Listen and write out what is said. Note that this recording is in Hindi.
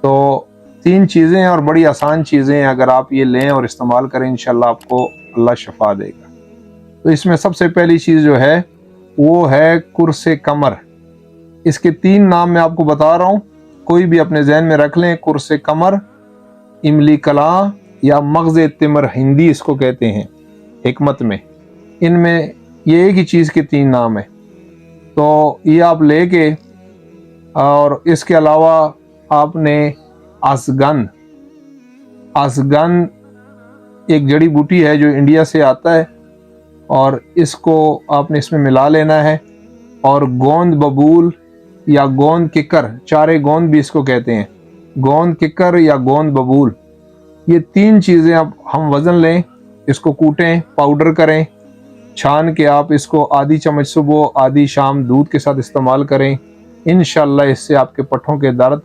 तो 3 चीज़ें हैं और बड़ी आसान चीज़ें हैं, अगर आप ये लें और इस्तेमाल करें इंशाल्लाह आपको अल्लाह शफा देगा। तो इसमें सबसे पहली चीज़ जो है वो है कुर्से कमर। इसके 3 नाम मैं आपको बता रहा हूँ, कोई भी अपने जहन में रख लें। कुर्से कमर, इमली कला या मग़ज़ तिमर हिंदी इसको कहते हैं हिकमत में। इनमें ये एक ही चीज़ के 3 नाम है। तो ये आप लेके, और इसके अलावा आपने असगन, असगन एक जड़ी बूटी है जो इंडिया से आता है, और इसको आपने इसमें मिला लेना है। और गोंद बबूल या गोंद किकर, चारे गोंद भी इसको कहते हैं, गोंद किकर या गोंद बबूल, ये 3 चीज़ें अब हम वज़न लें, इसको कूटें, पाउडर करें, छान के आप इसको आधी चम्मच सुबह आधी शाम दूध के साथ इस्तेमाल करें। इंशाल्लाह इससे आपके पट्ठों के दर्द